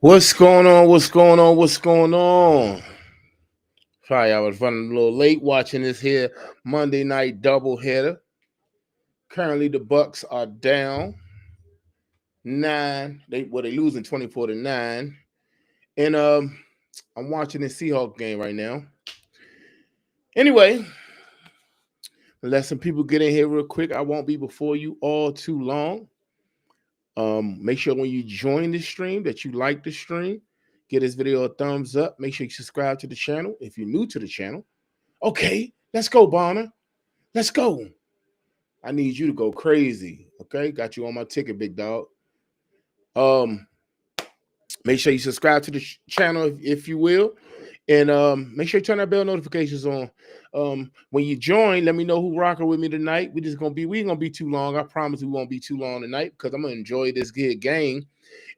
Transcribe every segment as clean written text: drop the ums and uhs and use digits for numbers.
What's going on? What's going on? What's going on? Sorry, I was running a little late watching this here Monday night doubleheader. Currently, the Bucks are down 9. They losing 24-9, and I'm watching the Seahawks game right now. Anyway, let some people get in here real quick. I won't be before you all too long. Make sure when you join the stream that you like the stream. Give this video a thumbs up. Make sure you subscribe to the channel if you're new to the channel. Okay, let's go, Bonner. Let's go. I need you to go crazy. Okay, got you on my ticket, big dog. Um, Make sure you subscribe to the channel if you will, and make sure you turn that bell notifications on. When you join, let me know who rocking with me tonight. We ain't gonna be too long. I promise we won't be too long tonight because I'm gonna enjoy this good game.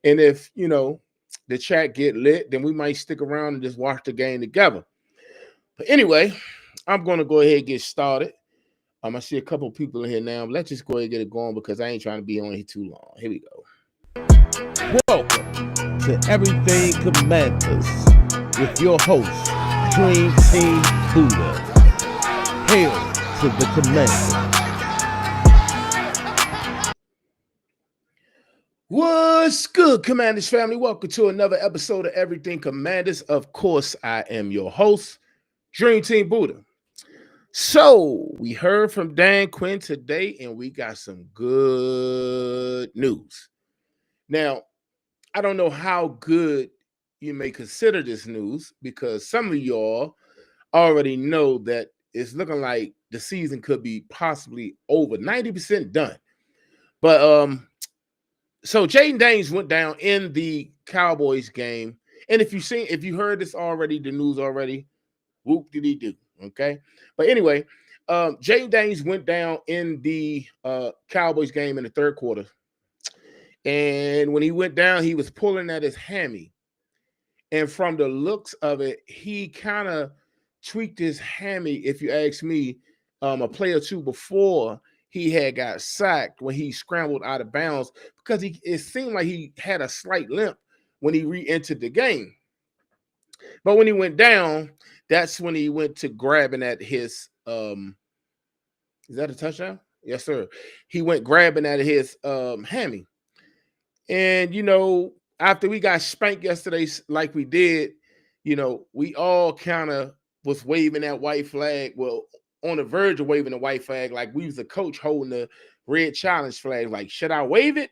And if the chat get lit, then we might stick around and just watch the game together. But anyway, I'm gonna go ahead and get started. I see a couple people in here now. Let's just go ahead and get it going because I ain't trying to be on here too long. Here we go. Welcome to Everything Commanders with your host, Dream Team Buddha. Hail to the Commanders. What's good, Commanders family? Welcome to another episode of Everything Commanders. Of course, I am your host, Dream Team Buddha. So, we heard from Dan Quinn today, and we got some good news. Now, I don't know how good you may consider this news because some of y'all already know that it's looking like the season could be possibly over 90% done. But so Jayden Daniels went down in the Cowboys game, and if you heard this already, the news already, whoop did he do? Okay, but anyway, Jayden Daniels went down in the Cowboys game in the third quarter. And when he went down, he was pulling at his hammy. And from the looks of it, he kind of tweaked his hammy, if you ask me, a play or two before he had got sacked when he scrambled out of bounds because it seemed like he had a slight limp when he re-entered the game. But when he went down, that's when he went to grabbing at his is that a touchdown? Yes, sir. He went grabbing at his hammy. And, after we got spanked yesterday, like we did, we all kind of was waving that white flag. Well, on the verge of waving the white flag, like we was a coach holding the red challenge flag. Like, should I wave it?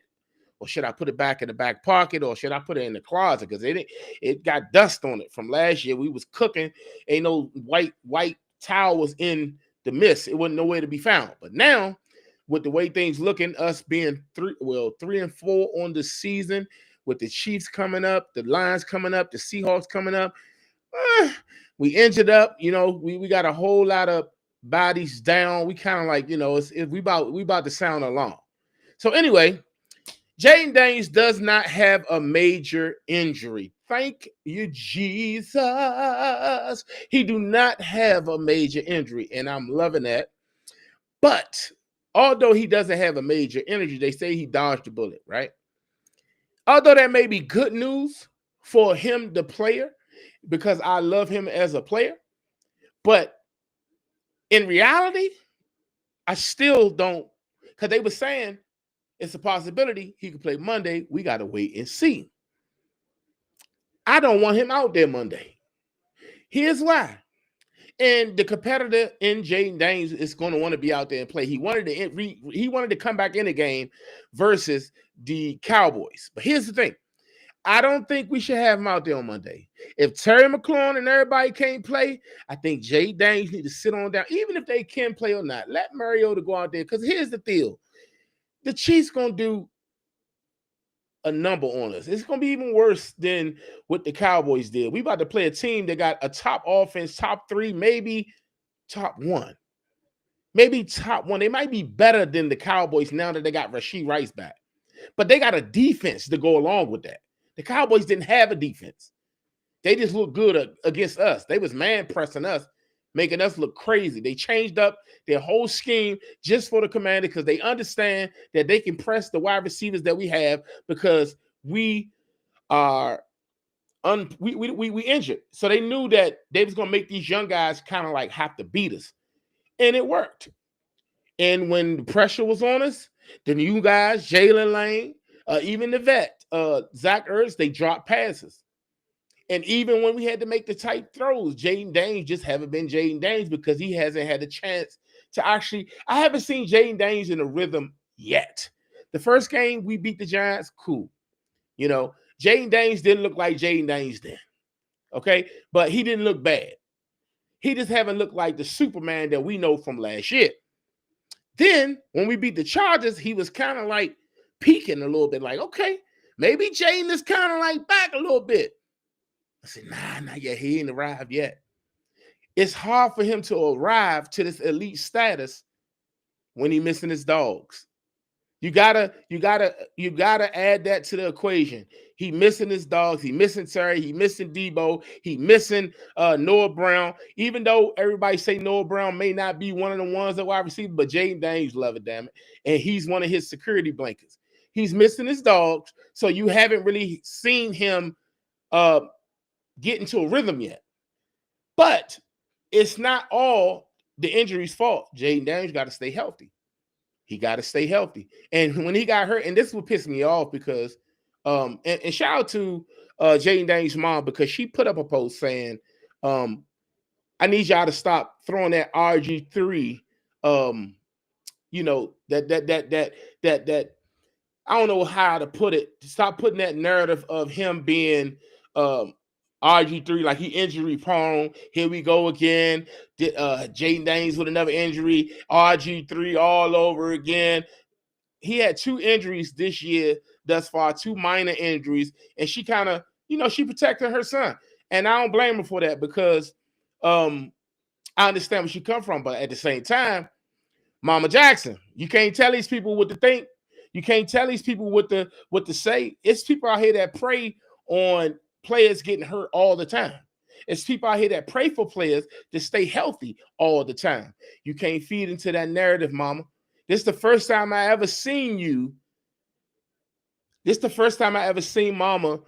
Or should I put it back in the back pocket? Or should I put it in the closet? Because it got dust on it from last year. We was cooking. Ain't no white towel was in the mist. It wasn't nowhere to be found. But now, with the way things looking, us being 3-4 on the season, with the Chiefs coming up, the Lions coming up, the Seahawks coming up, we injured up. We got a whole lot of bodies down. We kind of like, we about to sound alarm. So anyway, Jayden Daniels does not have a major injury. Thank you, Jesus. He do not have a major injury, and I'm loving that. But although he doesn't have a major injury, they say he dodged the bullet, right? Although that may be good news for him, the player, because I love him as a player. But in reality, I still don't, because they were saying it's a possibility he could play Monday. We got to wait and see. I don't want him out there Monday. Here's why. And the competitor in Jayden Daniels is going to want to be out there and play. He wanted to come back in the game versus the Cowboys. But here's the thing. I don't think we should have him out there on Monday. If Terry McLaurin and everybody can't play, I think Jayden Daniels need to sit on down. Even if they can play or not, let Mariota go out there. Because here's the deal. The Chiefs going to do a number on us. It's going to be even worse than what the Cowboys did. We about to play a team that got a top offense, top 3, maybe top 1. Maybe top 1. They might be better than the Cowboys now that they got Rashee Rice back. But they got a defense to go along with that. The Cowboys didn't have a defense. They just looked good against us. They was man pressing us, making us look crazy. They changed up their whole scheme just for the Commander because they understand that they can press the wide receivers that we have because we are we injured. So they knew that they was gonna make these young guys kind of like have to beat us. And it worked. And when the pressure was on us, the new guys, Jalen Lane, even the vet, Zach Ertz, they dropped passes. And even when we had to make the tight throws, Jayden Daniels just haven't been Jayden Daniels because he hasn't had a chance to actually. I haven't seen Jayden Daniels in a rhythm yet. The first game we beat the Giants, cool. You know, Jayden Daniels didn't look like Jayden Daniels then. Okay, but he didn't look bad. He just haven't looked like the Superman that we know from last year. Then when we beat the Chargers, he was kind of like peaking a little bit, like, okay, maybe Jayden is kind of like back a little bit. I said, nah, not yet. He ain't arrived yet. It's hard for him to arrive to this elite status when he missing his dogs. You gotta add that to the equation. He missing his dogs. He missing Terry. He missing Debo. He missing Noah Brown. Even though everybody say Noah Brown may not be one of the ones that wide receiver, but Jayden Daniels love it, damn it, and he's one of his security blankets. He's missing his dogs, so you haven't really seen him get into a rhythm yet. But it's not all the injury's fault. Jayden Daniels got to stay healthy. He got to stay healthy. And when he got hurt, and this would piss me off because, and shout out to Jayden Daniels' mom because she put up a post saying, I need y'all to stop throwing that RG3, you know, that I don't know how to put it. Stop putting that narrative of him being RG3, like he injury prone. Here we go again. Jayden Daniels with another injury. RG3 all over again. He had 2 injuries this year thus far, 2 minor injuries, and she kind of, you know, she protected her son, and I don't blame her for that because I understand where she come from, but at the same time, Mama Jackson, you can't tell these people what to think. You can't tell these people what to say. It's people out here that prey on players getting hurt all the time. It's people out here that pray for players to stay healthy all the time. You can't feed into that narrative, Mama. This is the first time I ever seen you. This is the first time I ever seen Mama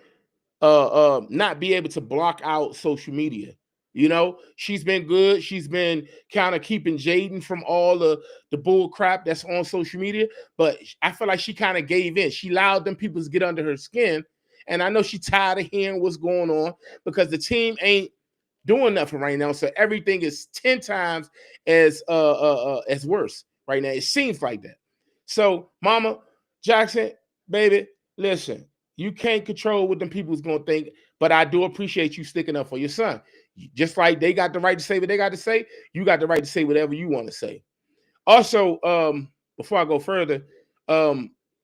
not be able to block out social media. You know, she's been good. She's been kind of keeping Jayden from all the bull crap that's on social media. But I feel like she kind of gave in. She allowed them people to get under her skin. And I know she's tired of hearing what's going on because the team ain't doing nothing right now. So everything is 10 times as worse right now. It seems like that. So, Mama Jackson, baby, listen, you can't control what them people's going to think, but I do appreciate you sticking up for your son. Just like they got the right to say what they got to say, you got the right to say whatever you want to say. Also, before I go further,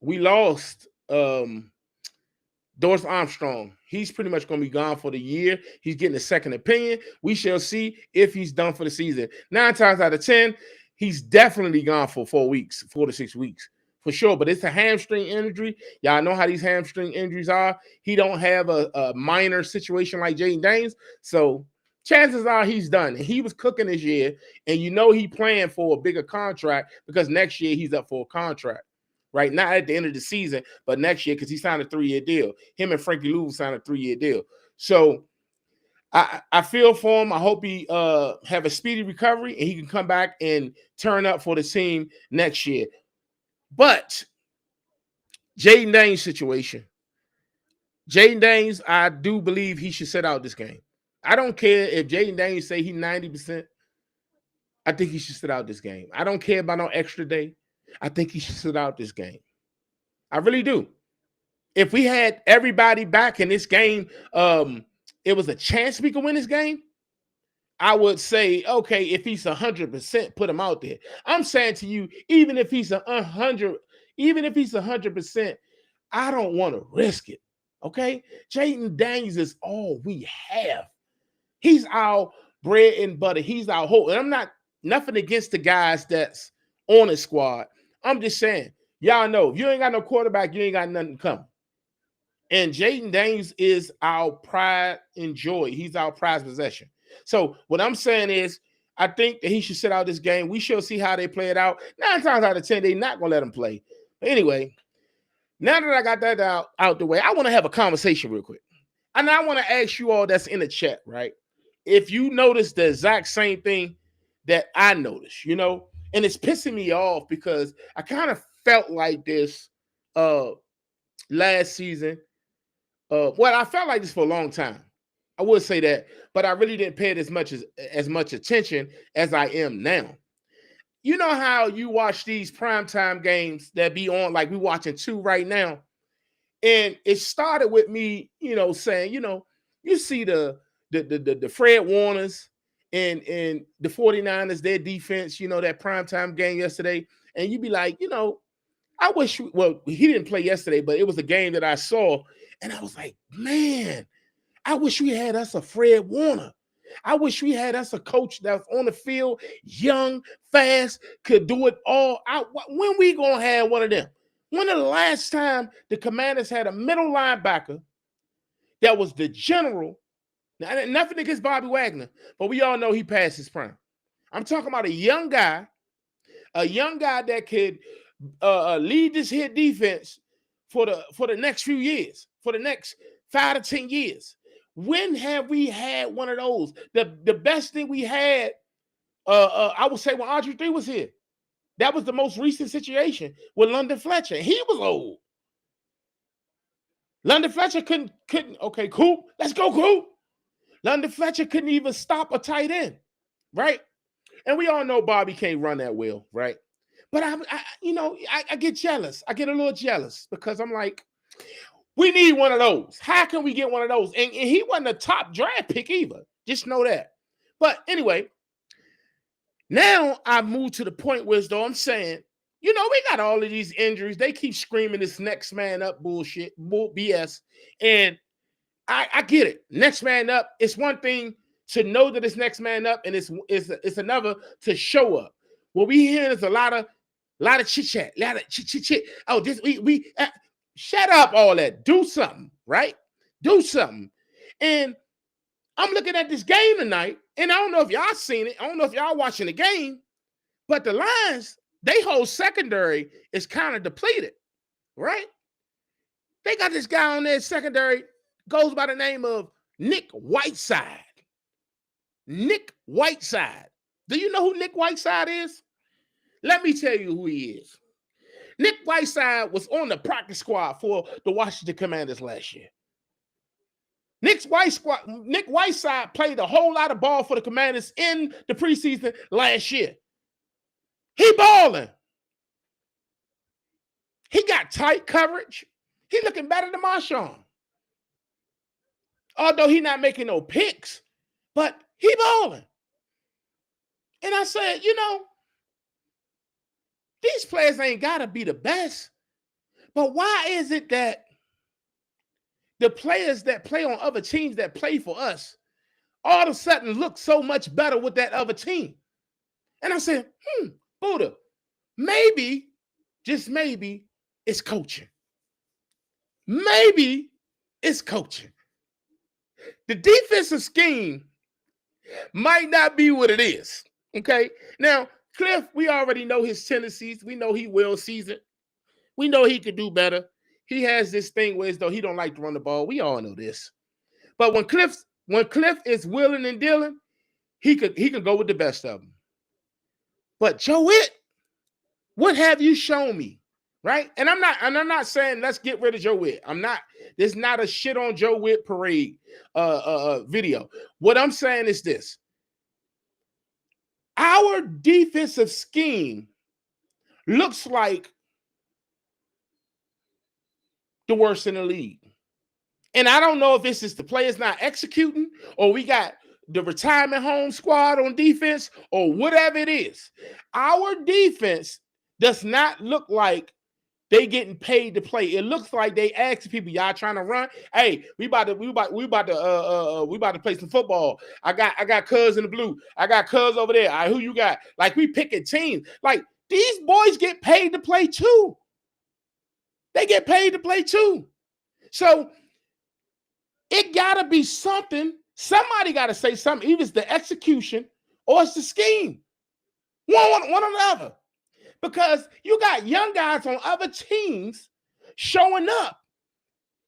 we lost Doris Armstrong. He's pretty much going to be gone for the year. He's getting a second opinion. We shall see if he's done for the season. 9 times out of 10, he's definitely gone for 4 weeks, 4 to 6 weeks. For sure, but it's a hamstring injury. Y'all know how these hamstring injuries are. He don't have a minor situation like Jayden Daniels, so chances are he's done. And he was cooking this year, and you know he playing for a bigger contract because next year he's up for a contract, right? Not at the end of the season, but next year because he signed a 3-year deal. Him and Frankie Lou signed a 3-year deal. So I feel for him. I hope he have a speedy recovery and he can come back and turn up for the team next year. But Jayden Daniels' situation. Jayden Daniels, I do believe he should sit out this game. I don't care if Jayden Daniels say he's 90%. I think he should sit out this game. I don't care about no extra day. I think he should sit out this game. I really do. If we had everybody back in this game, it was a chance we could win this game, I would say, okay, if he's 100%, put him out there. I'm saying to you, even if he's 100%, I don't want to risk it. Okay, Jayden Daniels is all we have. He's our bread and butter. He's our hope. And I'm not nothing against the guys that's on the squad. I'm just saying, y'all know if you ain't got no quarterback, you ain't got nothing coming. And Jayden Daniels is our pride and joy. He's our prized possession. So what I'm saying is, I think that he should sit out this game. We shall see how they play it out. 9 times out of 10, they're not going to let him play. But anyway, now that I got that out the way, I want to have a conversation real quick. And I want to ask you all that's in the chat, right? If you notice the exact same thing that I noticed, and it's pissing me off because I kind of felt like this uh last season. Well, I felt like this for a long time. I would say that, but I really didn't pay it as much attention as I am now. You know how you watch these primetime games that be on, like we watching two right now, and it started with me, saying, you see the Fred Warners and the 49ers, their defense, that primetime game yesterday, and you be like, I wish, he didn't play yesterday, but it was a game that I saw, and I was like, man, I wish we had us a Fred Warner. I wish we had us a coach that's on the field, young, fast, could do it all. When we gonna have one of them? When the last time the Commanders had a middle linebacker that was the general? Now, nothing against Bobby Wagner, but we all know he passed his prime. I'm talking about a young guy that could lead this here defense for the next few years, for the next 5 to 10 years. When have we had one of those? The best thing we had, I would say, when Audrey 3 was here. That was the most recent situation with London Fletcher. He was old. London Fletcher couldn't. Okay, cool. Let's go, cool. London Fletcher couldn't even stop a tight end, right? And we all know Bobby can't run that well, right? But I get jealous. I get a little jealous because I'm like, we need one of those. How can we get one of those? And he wasn't a top draft pick either. Just know that. But anyway, now I've moved to the point where though I'm saying, we got all of these injuries. They keep screaming this next man up bullshit, BS. And I get it. Next man up. It's one thing to know that it's next man up, and it's another to show up. What we hear is a lot of chit chat, a lot of chit. Oh, this we shut up, all that. Do something, right? Do something. And I'm looking at this game tonight, and I don't know if y'all seen it. I don't know if y'all watching the game, but the Lions, they whole secondary is kind of depleted, right? They got this guy on their secondary, goes by the name of Nick Whiteside. Nick Whiteside. Do you know who Nick Whiteside is? Let me tell you who he is. Nick Whiteside was on the practice squad for the Washington Commanders last year. Nick Whiteside played a whole lot of ball for the Commanders in the preseason last year. He balling. He got tight coverage. He looking better than Marshawn. Although he not making no picks, but he balling. And I said, these players ain't got to be the best. But why is it that the players that play on other teams that play for us all of a sudden look so much better with that other team? And I said, Buddha, maybe, just maybe, it's coaching. Maybe it's coaching. The defensive scheme might not be what it is. Okay. Now, Cliff, we already know his tendencies. We know he will season. We know he could do better. He has this thing where as though he don't like to run the ball. We all know this. But when Cliff is willing and dealing, he could go with the best of them. But Joe Witt, what have you shown me? Right? And I'm not saying let's get rid of Joe Witt. There's not a shit on Joe Witt parade video. What I'm saying is this. Our defensive scheme looks like the worst in the league. And I don't know if this is the players not executing or we got the retirement home squad on defense or whatever it is. Our defense does not look like they getting paid to play. It looks like they ask people, y'all trying to run? Hey, we about to play some football. I got Cuz in the blue. I got Cuz over there. All right, who you got? Like we picking teams. Like these boys get paid to play too. They get paid to play too. So it gotta be something. Somebody gotta say something. Either it's the execution or it's the scheme. One or the other. Because you got young guys on other teams showing up,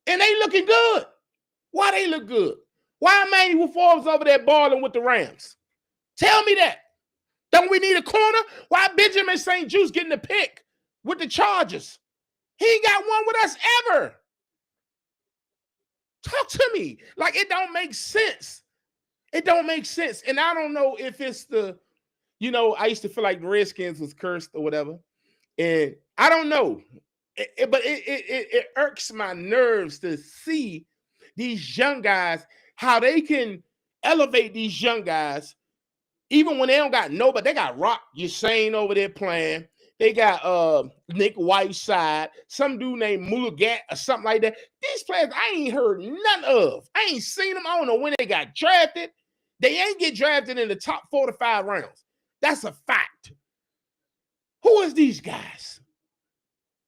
and they looking good. Why they look good? Why Emmanuel Forbes over there balling with the Rams? Tell me that. Don't we need a corner? Why Benjamin St. Juste getting the pick with the Chargers? He ain't got one with us ever. Talk to me. Like, it don't make sense. It don't make sense. And I don't know if it's the, I used to feel like the Redskins was cursed or whatever. And I don't know. But it irks my nerves to see these young guys, how they can elevate these young guys, even when they don't got nobody. They got Rock Yasane over there playing. They got Nick Whiteside, some dude named Mulagat or something like that. These players I ain't heard none of. I ain't seen them. I don't know when they got drafted. They ain't get drafted in the top 4 to 5 rounds. That's a fact. Who is these guys?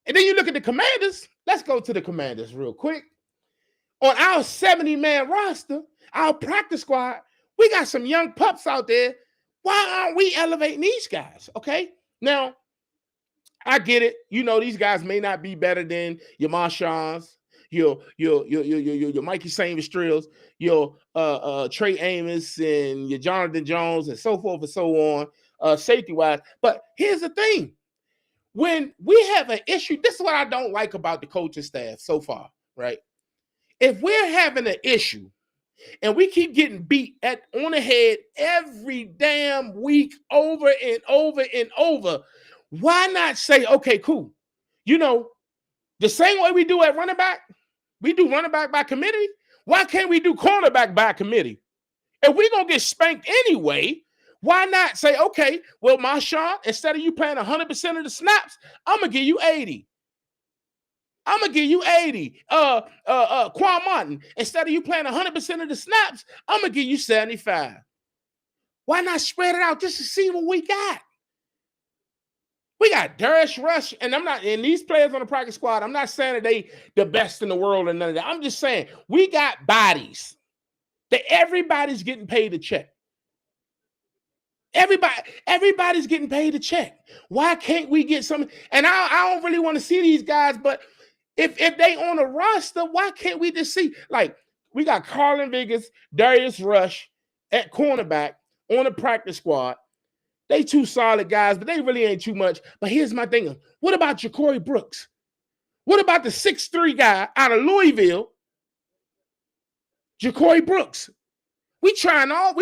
And then you look at the Commanders. Let's go to the Commanders real quick. On our 70-man roster, our practice squad, we got some young pups out there. Why aren't we elevating these guys? Okay. Now, I get it. These guys may not be better than your Marshans, your Mikey Sainz-Strills, your Trey Amos, and your Jonathan Jones, and so forth and so on, safety-wise. But here's the thing. When we have an issue, this is what I don't like about the coaching staff so far, right? If we're having an issue and we keep getting beat on the head every damn week over and over and over, why not say, okay, cool. The same way we do at running back, we do running back by committee. Why can't we do cornerback by committee? If we're going to get spanked anyway, why not say, okay, well, Marshawn, instead of you playing 100% of the snaps, I'm going to give you 80. I'm going to give you 80. Quan Martin, instead of you playing 100% of the snaps, I'm going to give you 75. Why not spread it out just to see what we got? We got Darius Rush, and these players on the practice squad, I'm not saying that they the best in the world and none of that. I'm just saying we got bodies that everybody's getting paid a check. Everybody's getting paid a check. Why can't we get some? And I don't really want to see these guys, but if they on a roster, why can't we just see? Like, we got Carlin Vegas, Darius Rush at cornerback on the practice squad. They 2 solid guys, but they really ain't too much. But here's my thing. What about Ja'Cory Brooks? What about the 6'3" guy out of Louisville? Ja'Cory Brooks. We signing all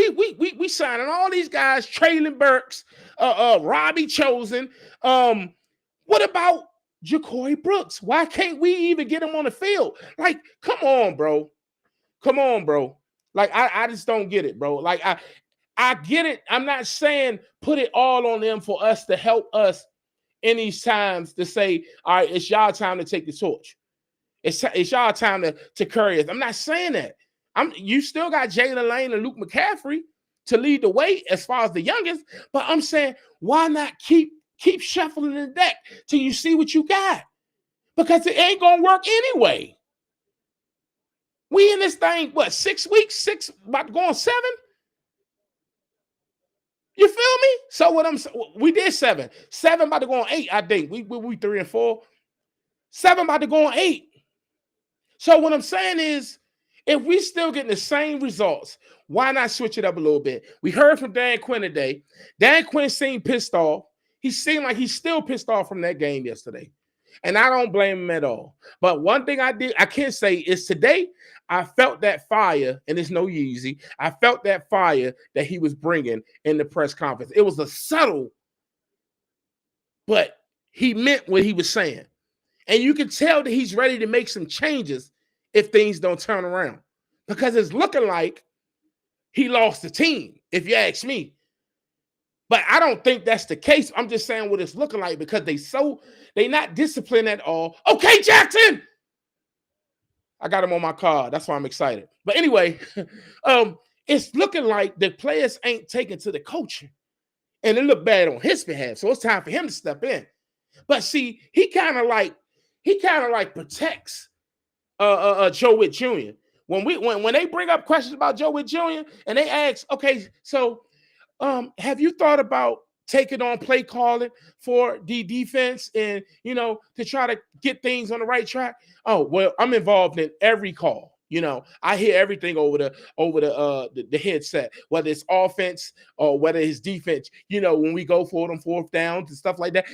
these guys, Traylon Burks, Robbie Chosen. What about Ja'Cory Brooks? Why can't we even get him on the field? Like, come on, bro. Like, I just don't get it, bro. Like, I get it. I'm not saying put it all on them for us to help us in these times to say, all right, it's y'all time to take the torch. It's y'all time to carry us. I'm not saying that. You still got Jalen Lane and Luke McCaffrey to lead the way as far as the youngest, but I'm saying, why not keep shuffling the deck till you see what you got? Because it ain't gonna work anyway. We in this thing, what, 6 weeks? About to go on 7? You feel me? So we did 7. 7 about to go on 8, I think. We 3 and 4. 7 about to go on 8. So what I'm saying is, if we still getting the same results, why not switch it up a little bit? We heard from Dan Quinn today. Dan Quinn seemed pissed off. He seemed like he's still pissed off from that game yesterday. And I don't blame him at all. But one thing I can say is today, I felt that fire, and it's no Yeezy. I felt that fire that he was bringing in the press conference. It was a subtle, but he meant what he was saying. And you can tell that he's ready to make some changes if things don't turn around. Because it's looking like he lost the team, if you ask me. But I don't think that's the case. I'm just saying what it's looking like because they not disciplined at all. Okay, Jackson! I got him on my card. That's why I'm excited. But anyway, it's looking like the players ain't taken to the coaching. And it looked bad on his behalf. So it's time for him to step in. But see, he kind of like protects Joe Witt Jr. When they bring up questions about Joe Witt Jr. and they ask, okay, so have you thought about taking on play calling for the defense and, to try to get things on the right track? Oh, well, I'm involved in every call. I hear everything over the headset, whether it's offense or whether it's defense. When we go for it on fourth downs and stuff like that,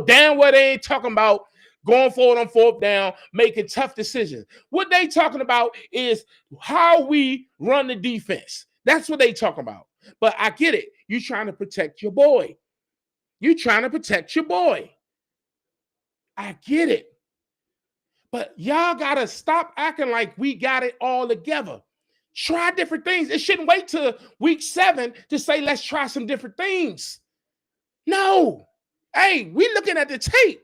damn well they ain't talking about going forward on fourth down, making tough decisions. What they talking about is how we run the defense. That's what they talking about. But I get it. You trying to protect your boy. I get it. But y'all got to stop acting like we got it all together. Try different things. It shouldn't wait till week 7 to say, let's try some different things. No. Hey, we looking at the tape.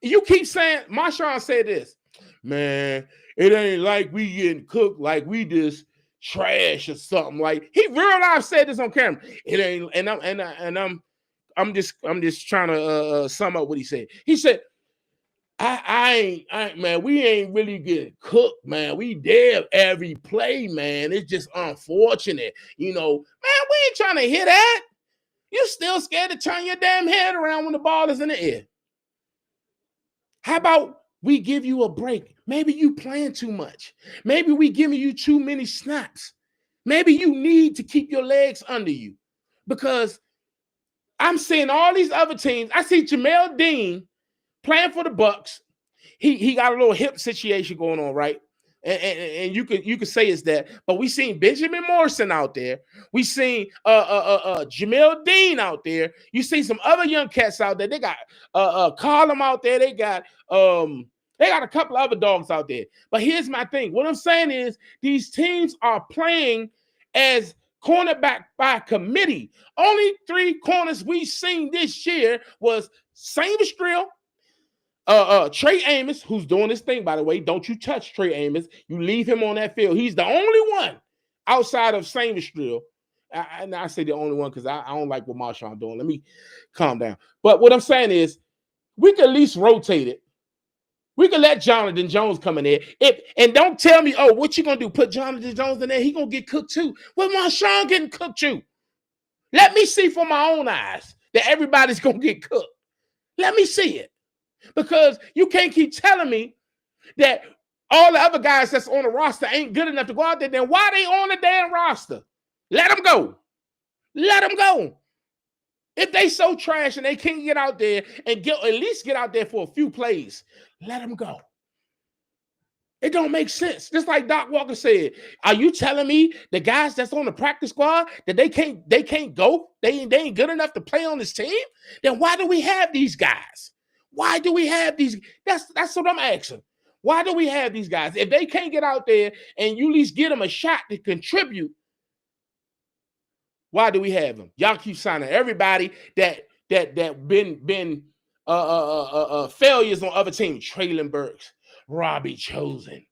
You keep saying, Marshawn said this, man, it ain't like we getting cooked like we just trash or something. Like, he real life said this on camera. It ain't, and I'm just trying to sum up what he said. He said, I ain't, man, we ain't really getting cooked, man. We dead every play, man. It's just unfortunate. Man, we ain't trying to hear that. You still scared to turn your damn head around when the ball is in the air. How about we give you a break? Maybe you playing too much. Maybe we giving you too many snaps. Maybe you need to keep your legs under you, because I'm seeing all these other teams. I see Jamel Dean playing for the Bucks. He got a little hip situation going on, right? And you could say it's that, but we seen Benjamin Morrison out there. We seen Jamel Dean out there. You see some other young cats out there. They got Colum out there. They got a couple other dogs out there. But here's my thing. What I'm saying is these teams are playing as cornerback by committee. Only 3 corners we seen this year was Same Drill, Trey Amos, who's doing this thing, by the way. Don't you touch Trey Amos. You leave him on that field. He's the only one outside of Same Drill. And I say the only one because I don't like what Marshawn doing. Let me calm down. But what I'm saying is we can at least rotate it. We can let Jonathan Jones come in there. And don't tell me, oh, what you going to do? Put Jonathan Jones in there? He going to get cooked too. Well, Marshawn getting cooked too. Let me see for my own eyes that everybody's going to get cooked. Let me see it. Because you can't keep telling me that all the other guys that's on the roster ain't good enough to go out there. Then why they on the damn roster? Let them go. Let them go. If they so trash and they can't get out there and at least get out there for a few plays, let them go. It don't make sense. Just like Doc Walker said, are you telling me the guys that's on the practice squad that they can't go? They ain't good enough to play on this team? Then why do we have these guys? Why do we have these? That's what I'm asking. Why do we have these guys? If they can't get out there and you at least get them a shot to contribute, why do we have them? Y'all keep signing everybody that been failures on other teams. Traylon Burks, Robbie Chosen,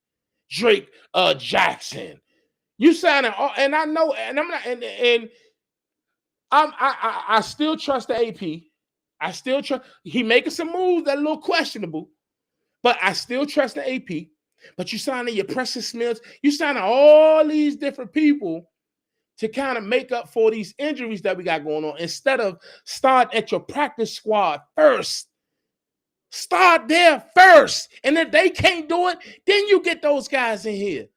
Drake Jackson. You signing, and I know, and I'm not, and I still trust the AP. I still trust. He making some moves that are a little questionable, but I still trust the AP. But you signing your Precious Smiths, you signing all these different people to kind of make up for these injuries that we got going on, instead of start at your practice squad first. Start there first. And if they can't do it, then you get those guys in here.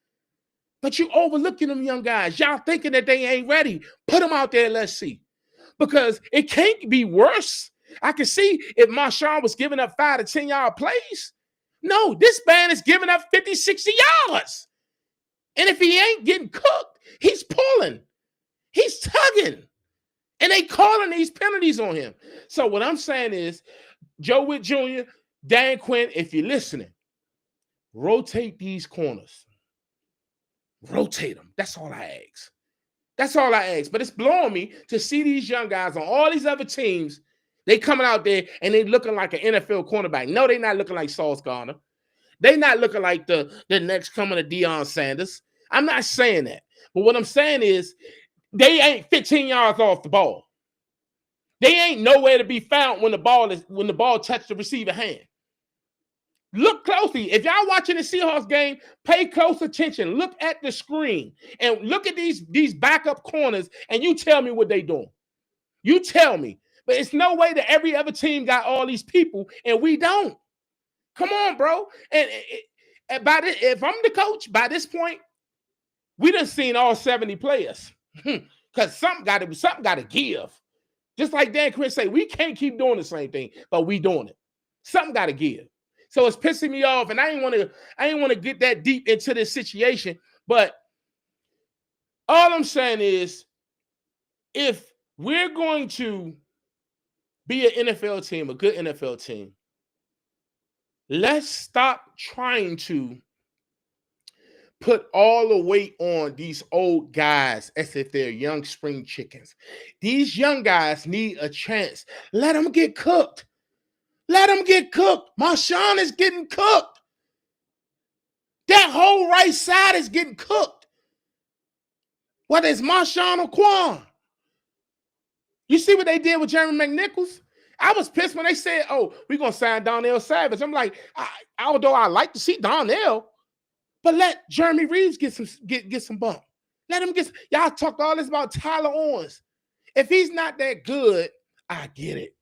But you overlooking them young guys. Y'all thinking that they ain't ready. Put them out there, let's see. Because it can't be worse. I can see if Marshawn was giving up 5 to 10 yard plays. No, this man is giving up 50, 60 yards. And if he ain't getting cooked, he's pulling. He's tugging. And they calling these penalties on him. So what I'm saying is, Joe Witt Jr., Dan Quinn, if you're listening, rotate these corners. Rotate them. That's all I ask. That's all I ask. But it's blowing me to see these young guys on all these other teams. They coming out there and they looking like an NFL cornerback. No, they not looking like Sauce Gardner. They not looking like the next coming of Deion Sanders. I'm not saying that. But what I'm saying is, they ain't 15 yards off the ball. They ain't nowhere to be found when the ball touched the receiver hand. Look closely. If y'all watching the Seahawks game, pay close attention. Look at the screen and look at these backup corners, and you tell me what they doing. You tell me. But it's no way that every other team got all these people and we don't. Come on, bro. And If I'm the coach, by this point, we done seen all 70 players. Because something got to give. Just like Dan Chris say, we can't keep doing the same thing, but we doing it. Something got to give. So it's pissing me off, and I ain't want to get that deep into this situation. But all I'm saying is, if we're going to be an NFL team, a good NFL team, let's stop trying to put all the weight on these old guys as if they're young spring chickens. These young guys need a chance. Let them get cooked. Let them get cooked. Marshawn is getting cooked. That whole right side is getting cooked. Whether it's Marshawn or Quan. You see what they did with Jeremy McNichols? I was pissed when they said, oh, we're going to sign Donnell Savage. I'm like, although I like to see Donnell, but let Jeremy Reeves get some bump. Let him get. Y'all talked all this about Tyler Owens. If he's not that good, I get it.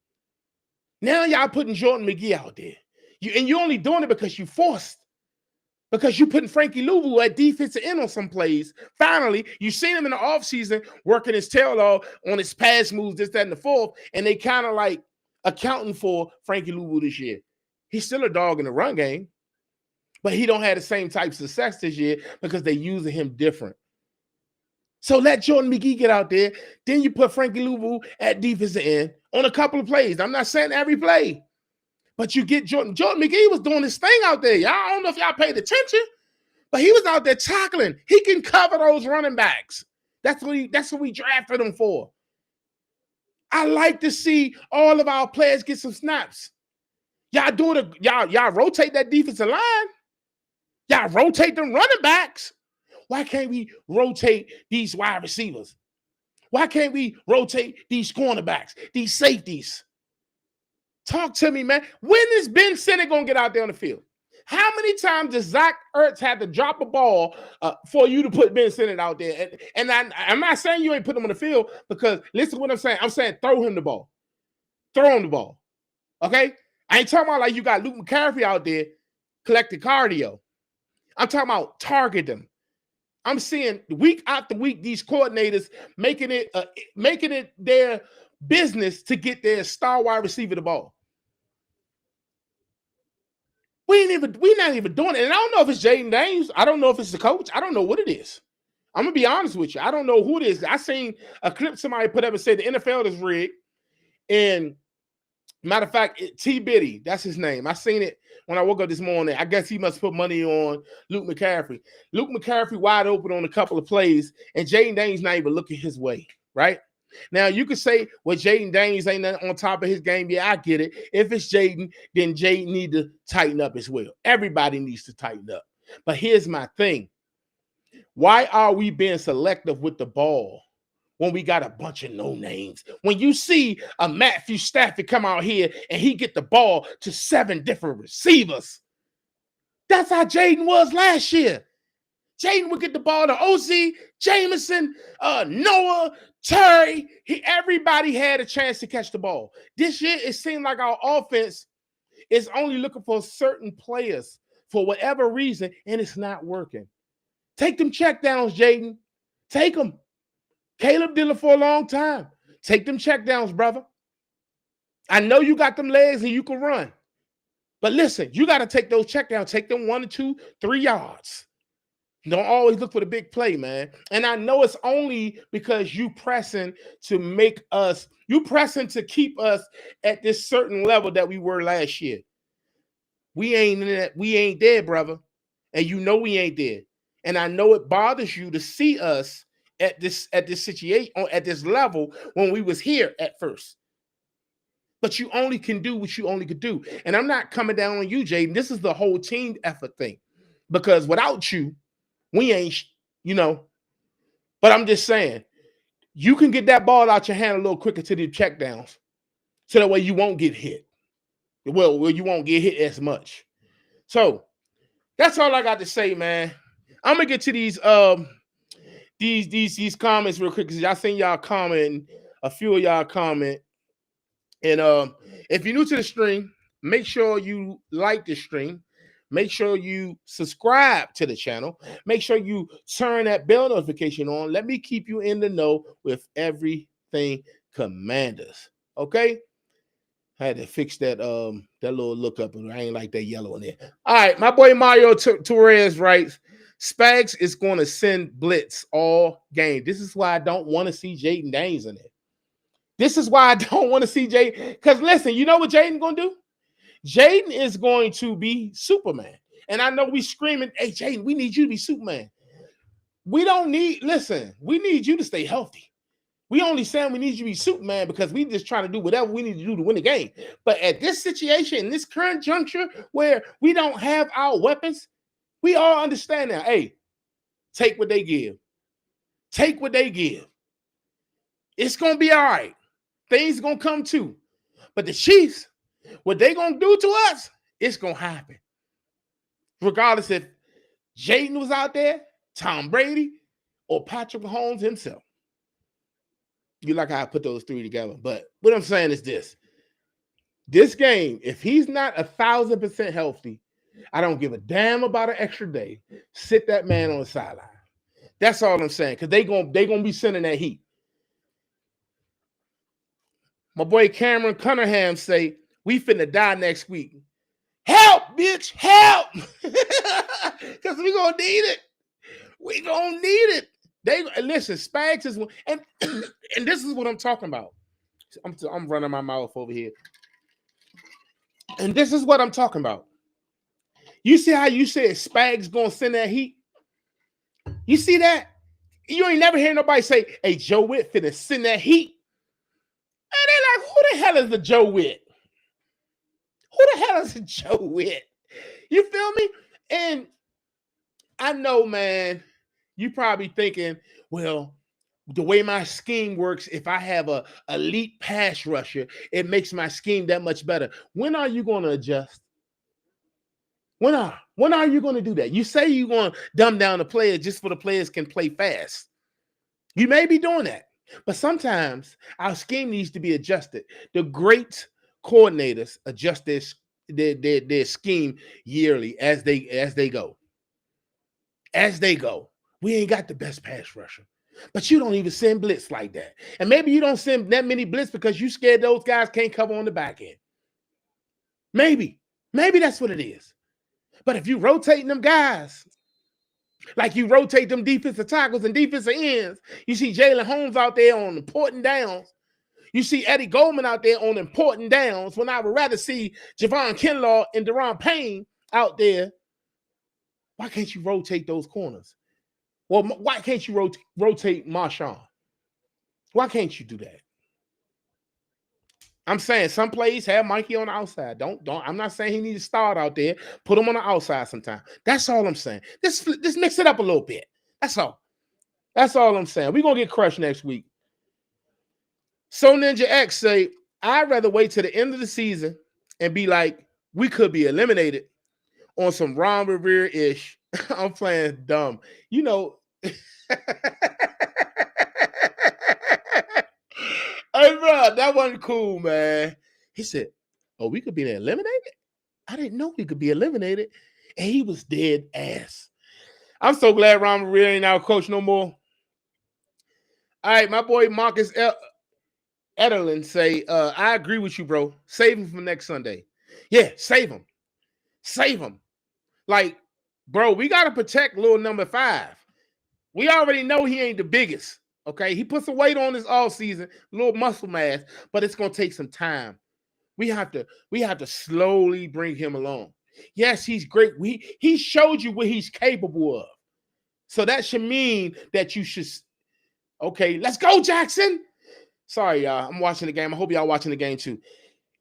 Now y'all putting Jordan McGee out there. You're only doing it because you forced. Because you putting Frankie Louvu at defensive end on some plays. Finally, you seen him in the offseason working his tail off on his pass moves, this, that, and the fourth, and they kind of like accounting for Frankie Louvu this year. He's still a dog in the run game. But he don't have the same type of success this year because they're using him different. So let Jordan McGee get out there. Then you put Frankie Louvu at defensive end on a couple of plays. I'm not saying every play. But you get Jordan. Jordan McGee was doing his thing out there. Y'all, I don't know if y'all paid attention, but he was out there tackling. He can cover those running backs. That's what we drafted him for. I like to see all of our players get some snaps. Y'all rotate that defensive line. Y'all rotate them running backs. Why can't we rotate these wide receivers? Why can't we rotate these cornerbacks, these safeties? Talk to me, man. When is Ben Sinnott going to get out there on the field? How many times does Zach Ertz have to drop a ball for you to put Ben Sinnott out there? And I'm not saying you ain't put him on the field because listen to what I'm saying. I'm saying throw him the ball. Throw him the ball. Okay? I ain't talking about like you got Luke McCaffrey out there collecting cardio. I'm talking about target them. I'm seeing week after week these coordinators making it their business to get their star wide receiver the ball. We're not even doing it. And I don't know if it's Jayden Daniels. I don't know if it's the coach. I don't know what it is. I'm gonna be honest with you. I don't know who it is. I seen a clip somebody put up and said the NFL is rigged. And matter of fact, T. Biddy, that's his name. I seen it when I woke up this morning. I guess he must put money on Luke McCaffrey. Luke McCaffrey wide open on a couple of plays, and Jayden Daniels not even looking his way, right? Now, you could say, well, Jayden Daniels ain't on top of his game. Yeah, I get it. If it's Jayden, then Jayden need to tighten up as well. Everybody needs to tighten up. But here's my thing. Why are we being selective with the ball when we got a bunch of no names? When you see a Matthew Stafford come out here and he get the ball to 7 different receivers, that's how Jayden was last year. Jayden would get the ball to OC, Jameson, Noah, Terry. Everybody had a chance to catch the ball. This year, it seemed like our offense is only looking for certain players for whatever reason, and it's not working. Take them checkdowns, Jayden. Take them. Caleb did it for a long time. Take them checkdowns, brother. I know you got them legs and you can run. But listen, you got to take those checkdowns. Take them 1 to 2, 3 yards. Don't always look for the big play, man. And I know it's only because you pressing to keep us at this certain level that we were last year. We ain't there, brother. And you know we ain't there. And I know it bothers you to see us at this situation, at this level when we was here at first. But you only can do what you only could do. And I'm not coming down on you, Jayden. This is the whole team effort thing. Because without you, we ain't, but I'm just saying, you can get that ball out your hand a little quicker to the checkdowns so that way you won't get hit. Well, you won't get hit as much. So that's all I got to say, man. I'm gonna get to these comments real quick because y'all seen y'all comment, a few of y'all comment. And if you're new to the stream, make sure you like the stream. Make sure you subscribe to the channel. Make sure you turn that bell notification on. Let me keep you in the know with everything Commanders. Okay? I had to fix that little look up, and I ain't like that yellow in there. All right, my boy Mario Torres writes, Spags is going to send blitz all game. This is why I don't want to see Jayden Daniels in it. This is why I don't want to see Jayden. Because listen, you know what Jayden going to do? Jayden is going to be Superman. And I know we screaming, hey, Jayden, we need you to be Superman. We don't need, listen, we need you to stay healthy. We only saying we need you to be Superman because we just trying to do whatever we need to do to win the game. But at this situation, in this current juncture where we don't have our weapons, we all understand now, hey, take what they give. Take what they give. It's going to be all right. Things going to come too. But the Chiefs, what they going to do to us, it's going to happen. Regardless if Jayden was out there, Tom Brady, or Patrick Mahomes himself. You like how I put those three together. But what I'm saying is this. This game, if he's not 1,000% healthy, I don't give a damn about an extra day. Sit that man on the sideline. That's all I'm saying. Because they gonna be sending that heat. My boy Cameron Cunningham say, we finna die next week. Help, bitch, help! Because we gonna need it. We gonna need it. Listen, Spags is one, and this is what I'm talking about. I'm running my mouth over here. And this is what I'm talking about. You see how you said Spags gonna send that heat? You see that? You ain't never hear nobody say, hey, Joe Witt finna send that heat. And they're like, who the hell is the Joe Witt? Who the hell is the Joe Witt? You feel me? And I know, man, you probably thinking, well, the way my scheme works, if I have a elite pass rusher, it makes my scheme that much better. When are you going to adjust? When are you going to do that? You say you're going to dumb down the players just so the players can play fast. You may be doing that, but sometimes our scheme needs to be adjusted. The great coordinators adjust their scheme yearly as they go. As they go. We ain't got the best pass rusher. But you don't even send blitz like that. And maybe you don't send that many blitz because you scared those guys can't cover on the back end. Maybe. Maybe that's what it is. But if you rotating them guys, like you rotate them defensive tackles and defensive ends, you see Jalen Holmes out there on important downs. You see Eddie Goldman out there on important downs when I would rather see Javon Kinlaw and Deron Payne out there. Why can't you rotate those corners? Well, why can't you rotate Marshawn? Why can't you do that? I'm saying some plays have Mikey on the outside. Don't. I'm not saying he needs to start out there. Put him on the outside sometime. That's all I'm saying. Just mix it up a little bit. That's all. That's all I'm saying. We're going to get crushed next week. So Ninja X say, I'd rather wait till the end of the season and be like, we could be eliminated on some Ron Rivera-ish. I'm playing dumb. You know. Hey, bro, that wasn't cool, man. He said, oh, we could be eliminated? I didn't know we could be eliminated. And he was dead ass. I'm so glad Ron Rivera ain't our coach no more. All right, my boy Marcus Ederlin say, I agree with you, bro. Save him for next Sunday. Yeah, save him. Save him. Like, bro, we got to protect little number 5. We already know he ain't the biggest. Okay, he put some weight on this all season, little muscle mass, but it's gonna take some time. We have to slowly bring him along. Yes, he's great. He showed you what he's capable of. So that should mean that you should. Okay, let's go, Jackson. Sorry, y'all. I'm watching the game. I hope y'all watching the game too.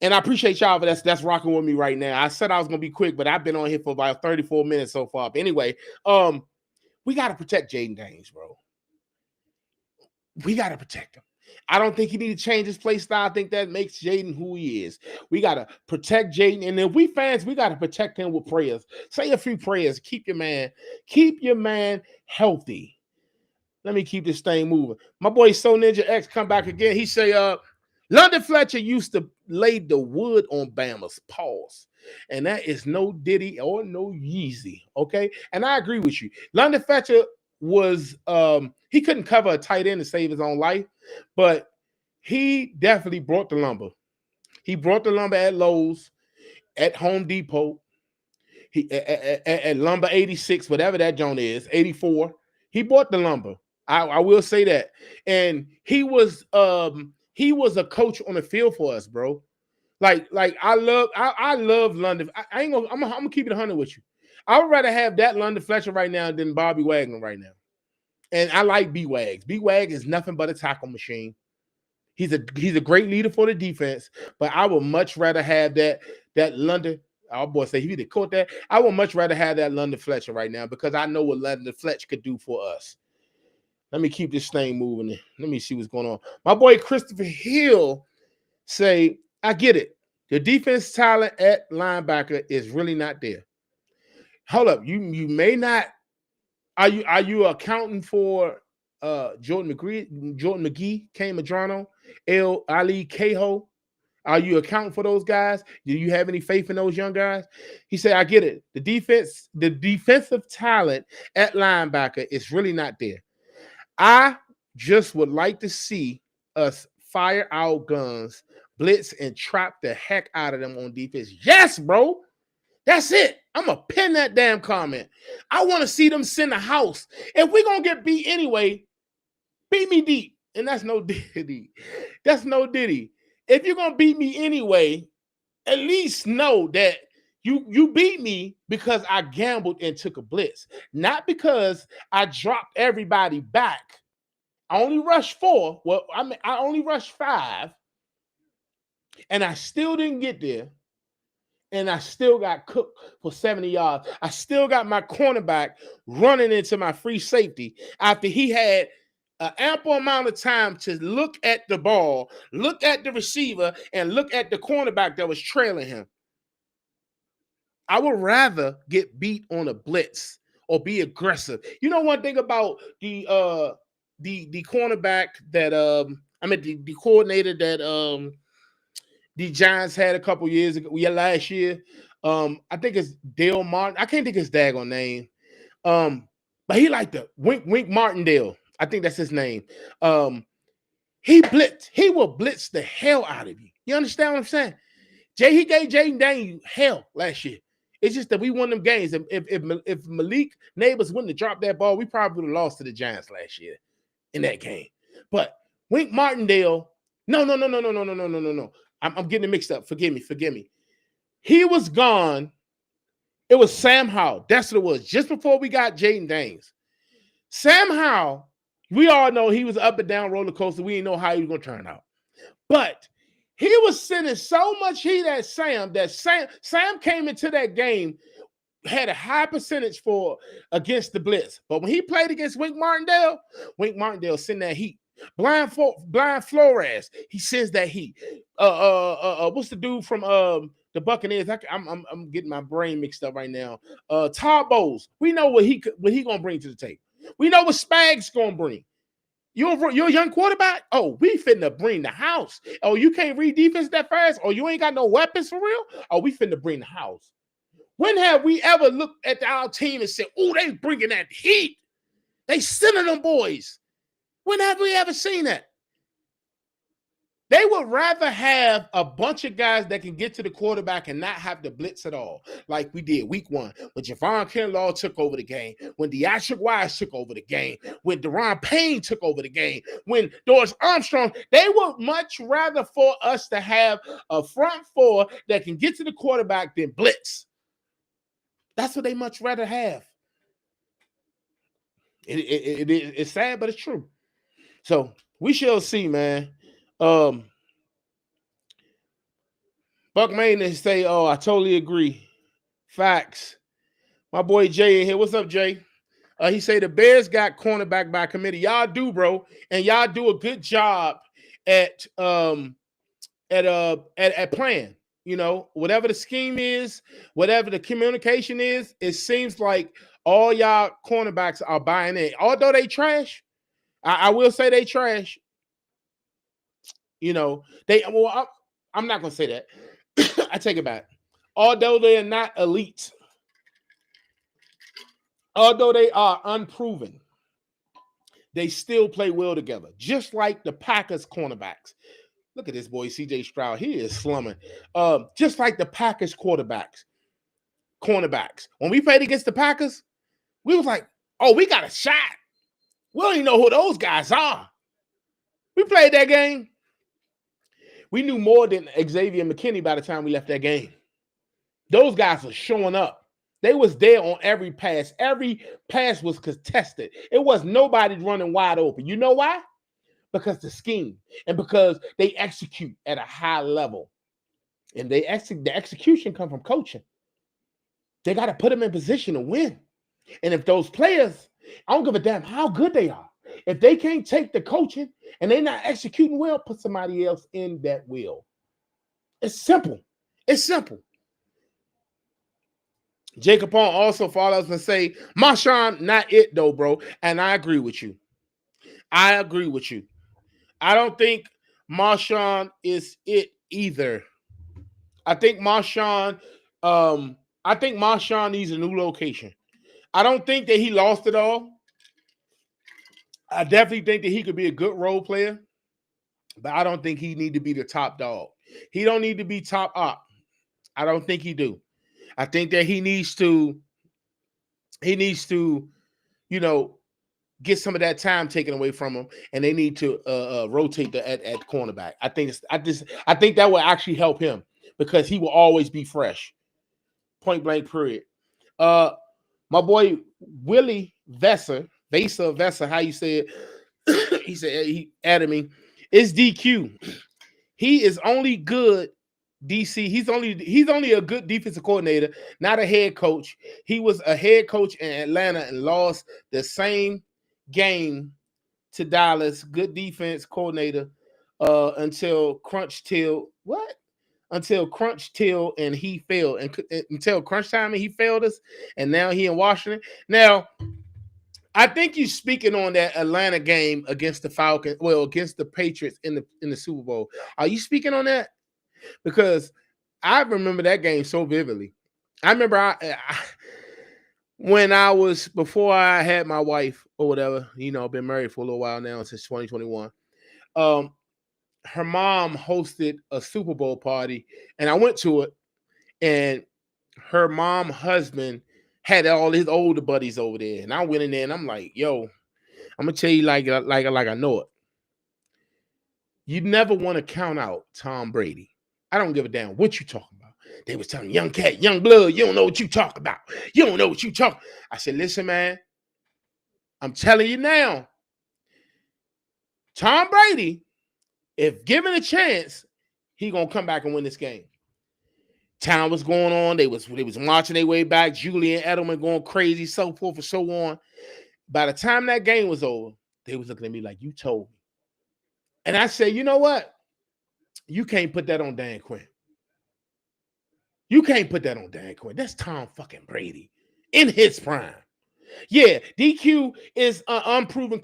And I appreciate y'all for that's rocking with me right now. I said I was gonna be quick, but I've been on here for about 34 minutes so far. But anyway, we gotta protect Jayden Daniels, bro. We got to protect him. I don't think he need to change his play style. I think that makes Jayden who he is. We got to protect Jayden. And if we fans, we got to protect him with prayers. Say a few prayers. Keep your man healthy. Let me keep this thing moving. My boy So Ninja X come back again. He say, London Fletcher used to lay the wood on Bama's. Pause. and that is no Diddy or no Yeezy. Okay, and I agree with you. London Fletcher was he couldn't cover a tight end to save his own life, but he definitely brought the lumber. He brought the lumber at Lowe's, at Home Depot, he at Lumber 86, whatever that joint is, 84. He bought the lumber. I will say that. And he was a coach on the field for us, bro. Like I love London. I ain't gonna I'm gonna keep it 100 with you. I would rather have that London Fletcher right now than Bobby Wagner right now. And I like B Wags. B Wag is nothing but a tackle machine. He's a great leader for the defense, but I would much rather have that London. Our boy say he did caught that. I would much rather have that London Fletcher right now because I know what London Fletcher could do for us. Let me keep this thing moving. Let me see what's going on. My boy Christopher Hill say, I get it. The defense talent at linebacker is really not there. Hold up. You may not. Are you accounting for Jordan McGee, Kane Madrano, El Ali Cajo? Are you accounting for those guys? Do you have any faith in those young guys? He said, I get it. The defensive talent at linebacker is really not there. I just would like to see us fire our guns, blitz, and trap the heck out of them on defense. Yes, bro. That's it. I'm going to pin that damn comment. I want to see them send a house. If we're going to get beat anyway, beat me deep. And that's no Diddy. That's no Diddy. If you're going to beat me anyway, at least know that you beat me because I gambled and took a blitz. Not because I dropped everybody back. I only rushed 4. Well, I only rushed 5. And I still didn't get there. And I still got cooked for 70 yards. I still got my cornerback running into my free safety after he had an ample amount of time to look at the ball, look at the receiver, and look at the cornerback that was trailing him. I would rather get beat on a blitz or be aggressive. You know one thing about the cornerback that the coordinator that the Giants had a couple years ago, last year. I think it's Dale Martin. I can't think his daggone name. But he like the Wink Martindale. I think that's his name. He will blitz the hell out of you. You understand what I'm saying? He gave Jayden Daniels hell last year. It's just that we won them games. If Malik Neighbors wouldn't have dropped that ball, we probably would have lost to the Giants last year in that game. But Wink Martindale, no. I'm getting it mixed up. Forgive me. He was gone. It was Sam Howell. That's what it was. Just before we got Jayden Daniels. Sam Howell, we all know he was up and down roller coaster. We didn't know how he was going to turn out. But he was sending so much heat at Sam that Sam came into that game, had a high percentage against the blitz. But when he played against Wink Martindale sent that heat. Blind Flores, he sends that heat. What's the dude from the Buccaneers? I'm getting my brain mixed up right now. Todd Bowles. We know what he gonna bring to the table. We know what Spag's gonna bring. You're a young quarterback. Oh, we finna bring the house. Oh, you can't read defense that fast. Oh, you ain't got no weapons for real. Oh, we finna bring the house. When have we ever looked at our team and said, "Oh, they bringing that heat"? They sending them boys. When have we ever seen that? They would rather have a bunch of guys that can get to the quarterback and not have to blitz at all, like we did week 1 when Javon Kinlaw took over the game, when Deatrick Wise took over the game, when Deron Payne took over the game, when Doris Armstrong. They would much rather for us to have a front 4 that can get to the quarterback than blitz. That's what they much rather have. It's sad, but it's true. So we shall see, man. Buck Maynard say, "Oh, I totally agree. Facts." My boy Jay in here. What's up, Jay? He say the Bears got cornerback by committee. Y'all do, bro, and y'all do a good job at playing. You know, whatever the scheme is, whatever the communication is, it seems like all y'all cornerbacks are buying in. Although they trash, I will say they trash. You know, I'm not gonna say that. I take it back. Although they are not elite, although they are unproven, they still play well together, just like the Packers cornerbacks. Look at this boy, CJ Stroud. He is slumming. Just like the Packers cornerbacks. When we played against the Packers, we was like, oh, we got a shot. We don't even know who those guys are. We played that game. We knew more than Xavier McKinney by the time we left that game. Those guys were showing up. They was there on every pass. Every pass was contested. It was nobody running wide open. You know why? Because the scheme and because they execute at a high level. And the execution comes from coaching. They got to put them in position to win. And if those players, I don't give a damn how good they are, if they can't take the coaching and they're not executing well, put somebody else in that will. It's simple. It's simple. Jacob Pong also follows and say, Marshawn, not it though, bro. And I agree with you. I agree with you. I don't think Marshawn is it either. I think Marshawn needs a new location. I don't think that he lost it all. I definitely think that he could be a good role player, but I don't think he need to be the top dog. He don't need to be top op. I don't think he do. I think that he needs to, get some of that time taken away from him, and they need to rotate at cornerback. I think that will actually help him because he will always be fresh. Point blank, period. My boy Willie Vesser, how you say it? He said he added me. It's DQ. He is only good. DC, he's only a good defensive coordinator, not a head coach. He was a head coach in Atlanta and lost the same game to Dallas. Good defense coordinator until crunch till and he failed, and until crunch time and he failed us, and now he in Washington. Now, I think you're speaking on that Atlanta game against the Falcons, against the Patriots in the Super Bowl. Are you speaking on that? Because I remember that game so vividly. I remember before I had my wife or whatever, been married for a little while now since 2021. Her mom hosted a Super Bowl party, and I went to it, and her mom husband had all his older buddies over there, and I went in there and I'm like, yo, I'm gonna tell you like I know it. You never want to count out Tom Brady. I don't give a damn what you talking about. They was telling me, young cat, young blood, you don't know what you talk about. You don't know what you talk. I said, listen, man, I'm telling you now, Tom Brady, if given a chance, he gonna come back and win this game. Time was going on. They was marching their way back. Julian Edelman going crazy, so forth and so on. By the time that game was over, they was looking at me like, you told me. And I said, you know what? You can't put that on Dan Quinn. You can't put that on Dan Quinn. That's Tom fucking Brady in his prime. Yeah, DQ is an unproven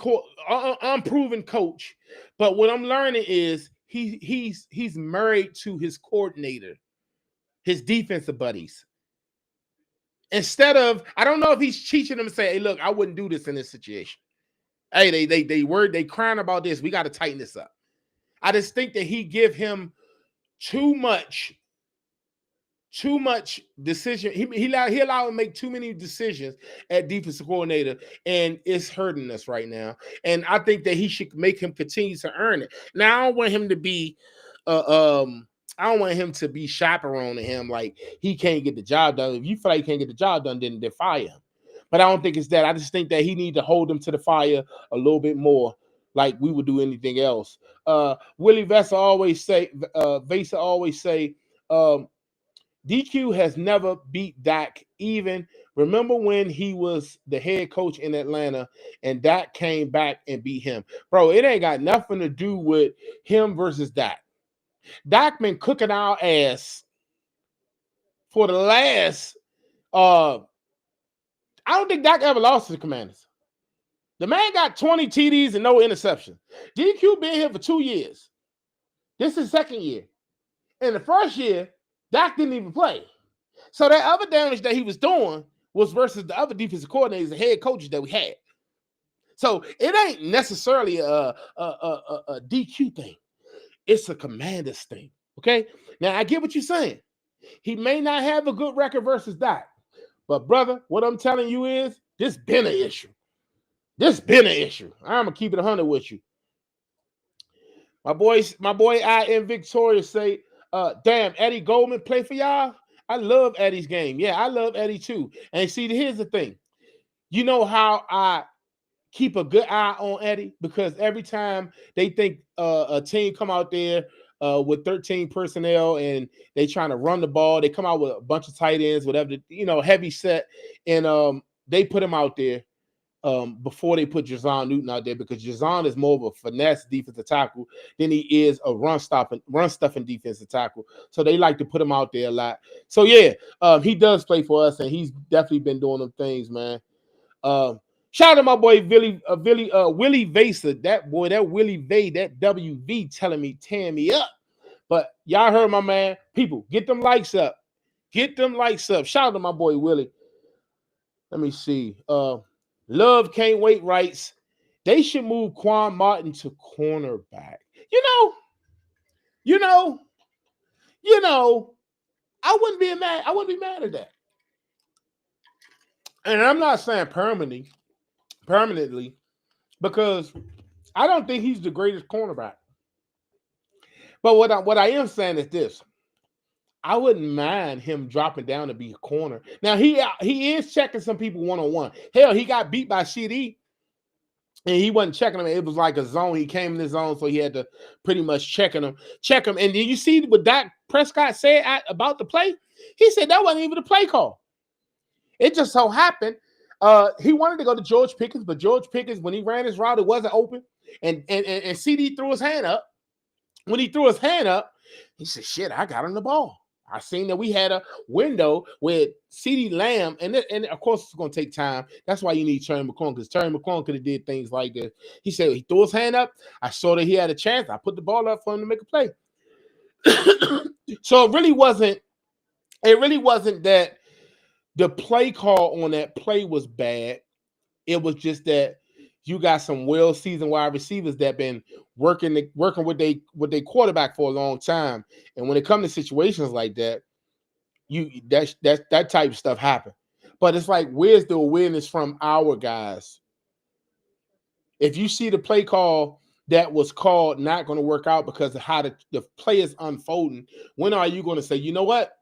coach, but what I'm learning is he's married to his coordinator, his defensive buddies. Instead of, I don't know if he's teaching them to say, hey, look, I wouldn't do this in this situation. Hey, they crying about this. We got to tighten this up. I just think that he give him too much decision. He allow him to make too many decisions at defensive coordinator, and it's hurting us right now. And I think that he should make him continue to earn it. Now, I don't want him to be chaperoning him like he can't get the job done. If you feel like he can't get the job done, then fire him. But I don't think it's that. I just think that he need to hold him to the fire a little bit more, like we would do anything else. Willie Vesa always say, DQ has never beat Dak. Even remember when he was the head coach in Atlanta and Dak came back and beat him. Bro, it ain't got nothing to do with him versus Dak. Dak been cooking our ass for the last I don't think Dak ever lost to the Commanders. The man got 20 TDs and no interception. DQ been here for 2 years. This is second year. In the first year, Dak didn't even play. So that other damage that he was doing was versus the other defensive coordinators and head coaches that we had. So it ain't necessarily a DQ thing. It's a Commanders thing. Okay. Now I get what you're saying. He may not have a good record versus that. But brother, what I'm telling you is this been an issue. This been an issue. I'm gonna keep it 100 with you. My boy I am Victoria say, damn, Eddie Goldman play for y'all. I love Eddie's game. Yeah, I love Eddie too. And see, here's the thing. You know how I keep a good eye on Eddie? Because every time they think a team come out there with 13 personnel and they trying to run the ball, they come out with a bunch of tight ends, whatever, heavy set, and they put him out there before they put Jazon Newton out there, because Jazon is more of a finesse defensive tackle than he is a run stuffing defensive tackle. So they like to put him out there a lot. So yeah, he does play for us, and he's definitely been doing them things, man. Shout out to my boy Willie Vasa. That Willie V, that WV tearing me up. But y'all heard my man. People, get them likes up. Get them likes up. Shout out to my boy Willie. Let me see. Love Can't Wait writes, they should move Quan Martin to cornerback. I wouldn't be mad. I wouldn't be mad at that. And I'm not saying permanently, because I don't think he's the greatest cornerback. But what I am saying is this. I wouldn't mind him dropping down to be a corner. Now, he is checking some people one-on-one. Hell, he got beat by CD, and he wasn't checking him. It was like a zone. He came in the zone, so he had to pretty much check him. And then you see what Dak Prescott said about the play? He said that wasn't even the play call. It just so happened he wanted to go to George Pickens, but George Pickens, when he ran his route, it wasn't open. And CD threw his hand up. When he threw his hand up, he said, shit, I got him the ball. I seen that we had a window with CeeDee Lamb, and of course it's going to take time. That's why you need Terry McLaurin, because Terry McLaurin could have did things like this. He said he threw his hand up. I saw that he had a chance. I put the ball up for him to make a play. So it really wasn't that the play call on that play was bad. It was just that you got some well-seasoned wide receivers that been working with their quarterback for a long time, and when it comes to situations like that, that type of stuff happen. But it's like, where's the awareness from our guys? If you see the play call that was called not going to work out because of how the play is unfolding, when are you going to say, you know what?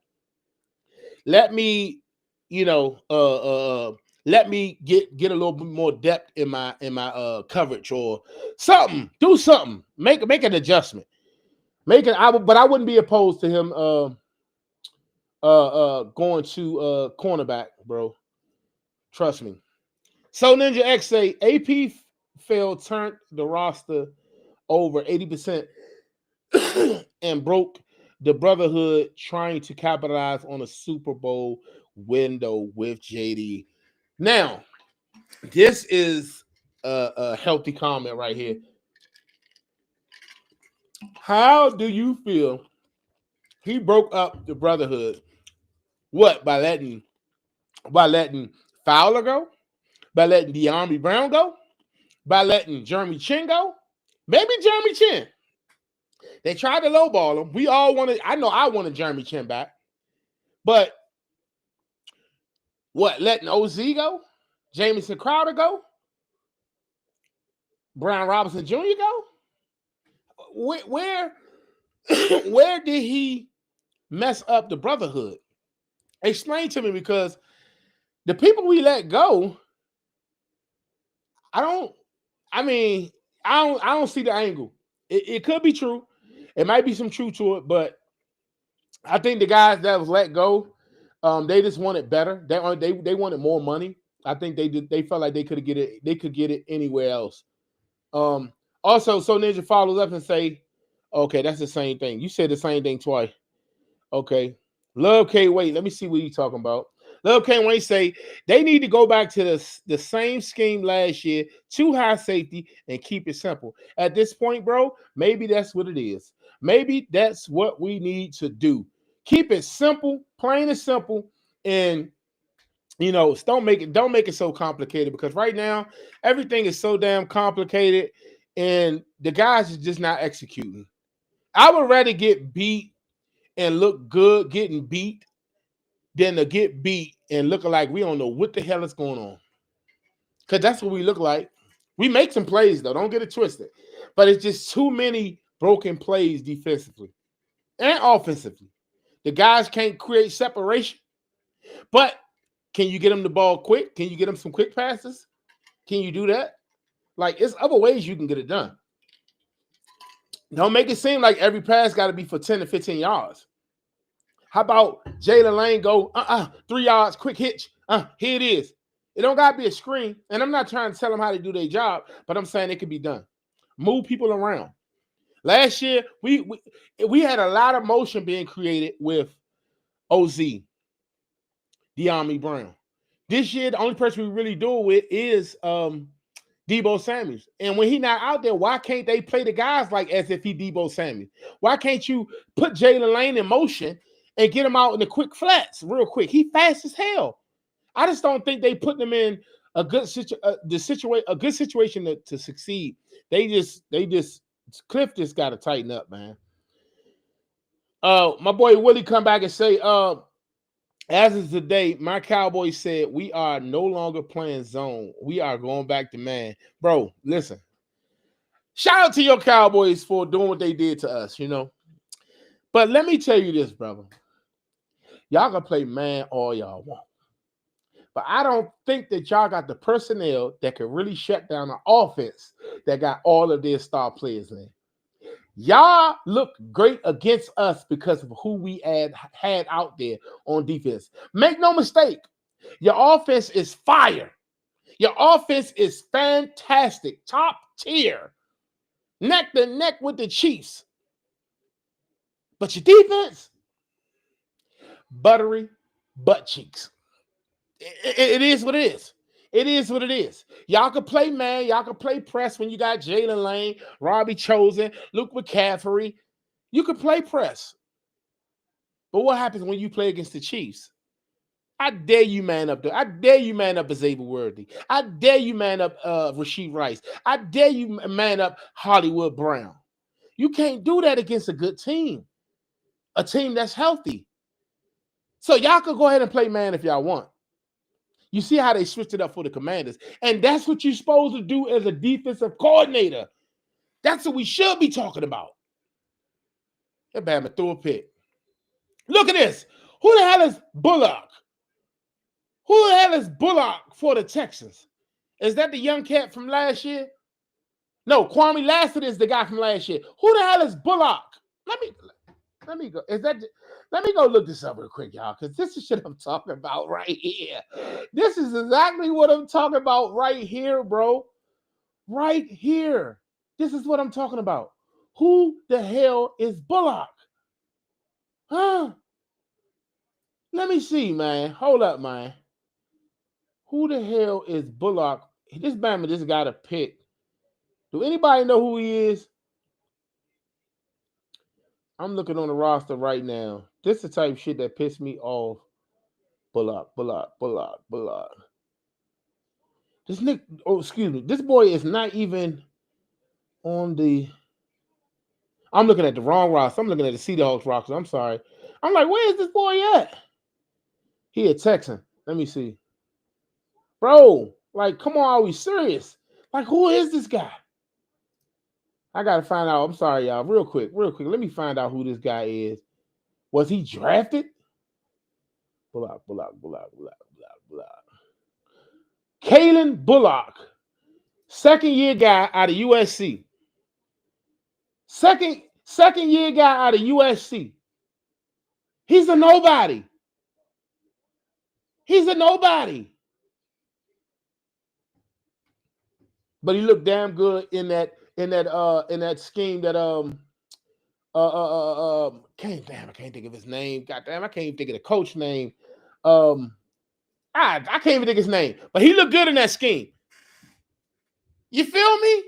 Let me, let me get a little bit more depth in my coverage or something. Do something. Make an adjustment. But I wouldn't be opposed to him going to cornerback, bro. Trust me. So Ninja X say AP turned the roster over 80% and broke the brotherhood trying to capitalize on a Super Bowl window with JD. Now, this is a healthy comment right here. How do you feel he broke up the brotherhood? What, by letting Fowler go? By letting De'Ami Brown go? By letting Jeremy Chin go? Maybe Jeremy Chin. They tried to lowball him. We all wanted, I know I wanted Jeremy Chin back. But what, letting OZ go? Jamison Crowder go? Brown Robinson Jr. go? Where did he mess up the brotherhood? Explain to me, because the people we let go, I don't see the angle. It could be true. It might be some truth to it, but I think the guys that was let go, they just wanted better. They wanted more money. I think they felt like they could get it anywhere else. Also, so Ninja follows up and say, okay, that's the same thing. You said the same thing twice. Okay. Love can't wait. Let me see what you're talking about. Love can't wait. Say they need to go back to the same scheme last year, 2 high safety, and keep it simple. At this point, bro, maybe that's what it is. Maybe that's what we need to do. Keep it simple, plain and simple. And don't make it so complicated, because right now everything is so damn complicated and the guys is just not executing. I would rather get beat and look good getting beat than to get beat and looking like we don't know what the hell is going on. Because that's what we look like. We make some plays, though. Don't get it twisted. But it's just too many broken plays defensively and offensively. The guys can't create separation. But can you get them the ball quick? Can you get them some quick passes? Can you do that? Like, it's other ways you can get it done. Don't make it seem like every pass got to be for 10 to 15 yards. How about Jayden Lane go 3 yards, quick hitch? Here it is. It don't got to be a screen. And I'm not trying to tell them how to do their job, but I'm saying it could be done. Move people around. Last year, we had a lot of motion being created with OZ, De'Ami Brown. This year, the only person we really do it with is Deebo Samuels. And when he's not out there, why can't they play the guys like as if he Deebo Samuels? Why can't you put Jayden Lane in motion and get him out in the quick flats real quick? He fast as hell. I just don't think they put them in a good situation to succeed. They just Cliff just got to tighten up, man. My boy Willie come back and say, as of today, my Cowboys said we are no longer playing zone. We are going back to man. Bro, listen. Shout out to your Cowboys for doing what they did to us, But let me tell you this, brother. Y'all can play man all y'all want. But I don't think that y'all got the personnel that can really shut down an offense that got all of their star players in. Y'all look great against us because of who we had out there on defense. Make no mistake, your offense is fire. Your offense is fantastic, top tier, neck to neck with the Chiefs. But your defense, buttery butt cheeks. It is what it is. It is what it is. Y'all can play man. Y'all can play press when you got Jayden Lane, Robbie Chosen, Luke McCaffrey. You can play press. But what happens when you play against the Chiefs? I dare you man up there. I dare you man up Xavier Worthy. I dare you man up Rashee Rice. I dare you man up Hollywood Brown. You can't do that against a good team. A team that's healthy. So y'all can go ahead and play man if y'all want. You see how they switched it up for the Commanders. And that's what you're supposed to do as a defensive coordinator. That's what we should be talking about. That Bama threw a pick. Look at this. Who the hell is Bullock? Who the hell is Bullock for the Texans? Is that the young cat from last year? No, Kwame Lassiter is the guy from last year. Who the hell is Bullock? Let me go. Let me go look this up real quick, y'all, because this is shit I'm talking about right here. This is exactly what I'm talking about right here, bro. Right here. This is what I'm talking about. Who the hell is Bullock? Huh? Let me see, man. Hold up, man. Who the hell is Bullock? This Bama just got a pick. Do anybody know who he is? I'm looking on the roster right now. This is the type of shit that pissed me off. Bullock. This this boy is not even on the. I'm looking at the wrong roster. I'm looking at the Seahawks roster. I'm sorry. I'm like, where is this boy at? He a Texan. Let me see. Bro, like, come on, are we serious? Like, who is this guy? I gotta find out. I'm sorry, y'all. Real quick. Let me find out who this guy is. Was he drafted? Bullock. Kalen Bullock, second year guy out of USC. Second year guy out of USC. He's a nobody. But he looked damn good in that scheme that I can't think of his name. Goddamn, I can't even think of the coach name. I can't even think of his name. But he looked good in that scheme. You feel me?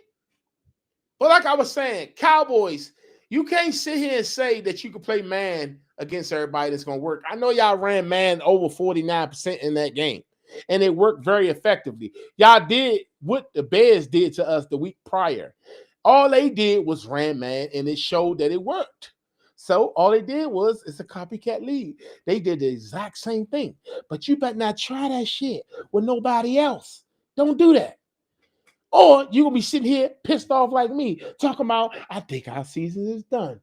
But like I was saying, Cowboys, You can't sit here and say that you can play man against everybody that's going to work. I know y'all ran man over 49% in that game, and it worked very effectively. Y'all did what the Bears did to us the week prior. All they did was ran man, and it showed that it worked. So all they did was it's a copycat league. They did the exact same thing. But you better not try that shit with nobody else. Don't do that. Or you're going to be sitting here pissed off like me, talking about, I think our season is done.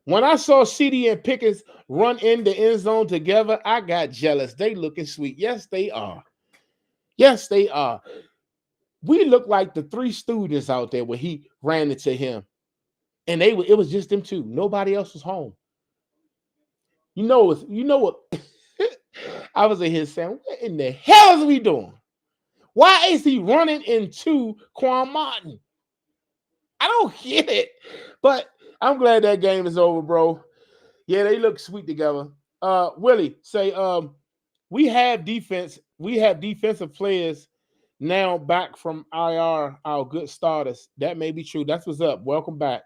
When I saw CD and Pickens run in the end zone together, I got jealous. They looking sweet. Yes, they are. Yes, they are. We look like the three students out there when he ran into him. And it was just them two. Nobody else was home. You know what? I was in here saying, what in the hell is we doing? Why is he running into Quan Martin? I don't get it. But I'm glad that game is over, bro. Yeah, they look sweet together. Willie, say we have defensive players now back from IR, our good starters. That may be true. That's what's up. Welcome back.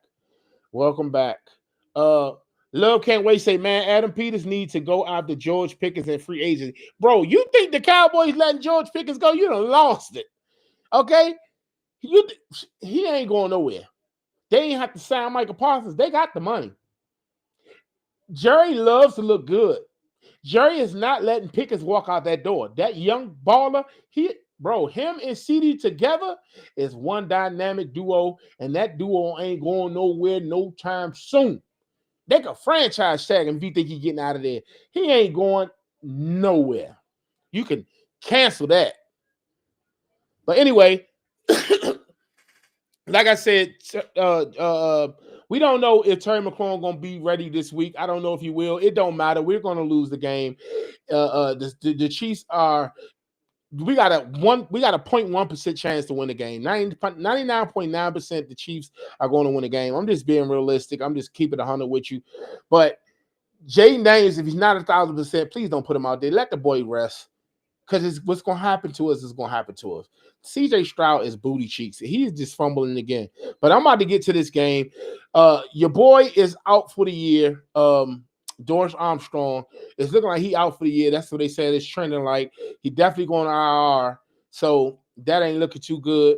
Welcome back. Love can't wait. Say, man, Adam Peters needs to go after George Pickens and free agency. Bro, you think the Cowboys letting George Pickens go? You done lost it. Okay? He ain't going nowhere. They ain't have to sign Michael Parsons. They got the money. Jerry loves to look good. Jerry is not letting Pickens walk out that door. That young baller, him and CD together is one dynamic duo, and that duo ain't going nowhere no time soon. They could franchise tag him if you think he's getting out of there. He ain't going nowhere. You can cancel that. But anyway, like I said, we don't know if Terry McLaurin going to be ready this week. I don't know if he will. It don't matter. We're going to lose the game. The Chiefs are. We got a 0.1% chance to win the game. 99.9% the Chiefs are going to win the game. I'm just being realistic. I'm just keeping 100 with you. But Jayden Daniels, if he's not 1,000%, please don't put him out there. Let the boy rest. Because what's going to happen to us is going to happen to us. CJ Stroud is booty cheeks. He's just fumbling again. But I'm about to get to this game. Your boy is out for the year. Doris Armstrong is looking like he out for the year. That's what they said it's trending like. He definitely going to IR. So that ain't looking too good.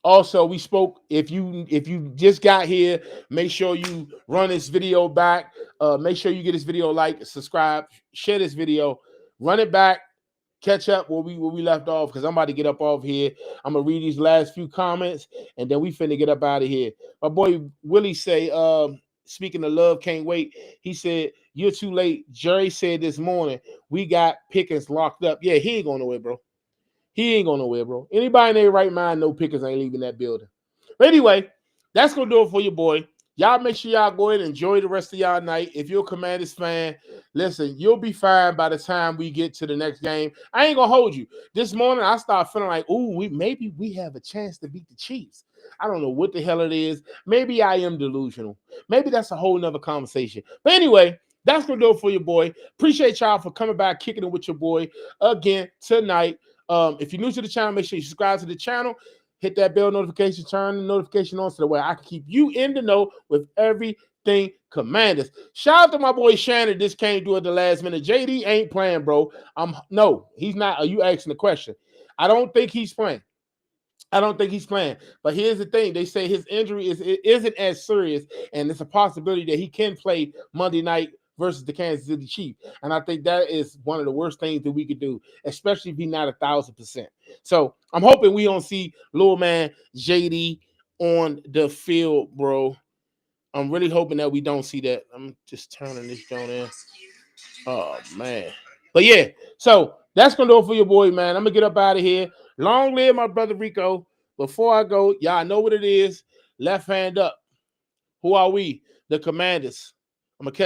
Also, we spoke. If you just got here, make sure you run this video back. Make sure you get this video like, subscribe, share this video, run it back, catch up where we left off, because I'm about to get up off here. I'm gonna read these last few comments, and then we finna get up out of here. My boy Willie say, speaking of love, can't wait. He said, you're too late. Jerry said this morning, we got Pickens locked up. Yeah, he ain't going nowhere, bro. He ain't going nowhere, bro. Anybody in their right mind know Pickens ain't leaving that building. But anyway, that's going to do it for your boy. Y'all make sure y'all go ahead and enjoy the rest of y'all night. If you're a Commanders fan, listen, you'll be fine by the time we get to the next game. I ain't going to hold you. This morning, I started feeling like, maybe we have a chance to beat the Chiefs. I don't know what the hell it is. Maybe I am delusional. Maybe that's a whole nother conversation. But anyway, that's going to do it for your boy. Appreciate y'all for coming back, kicking it with your boy again tonight. If you're new to the channel, make sure you subscribe to the channel. Hit that bell notification, turn the notification on so that way I can keep you in the know with everything Commanders. Shout out to my boy Shannon. This can't do it the last minute. JD ain't playing, bro. No, he's not. Are you asking the question? I don't think he's playing. But here's the thing. They say his injury isn't as serious, and it's a possibility that he can play Monday night versus the Kansas City Chiefs. And I think that is one of the worst things that we could do, especially if he's not 1,000%. So I'm hoping we don't see little man JD on the field, bro. I'm really hoping that we don't see that. I'm just turning this down in. Oh, man. But yeah, so that's going to do it for your boy, man. I'm going to get up out of here. Long live my brother Rico. Before I go, y'all know what it is. Left hand up. Who are we? The Commanders. I'm going to catch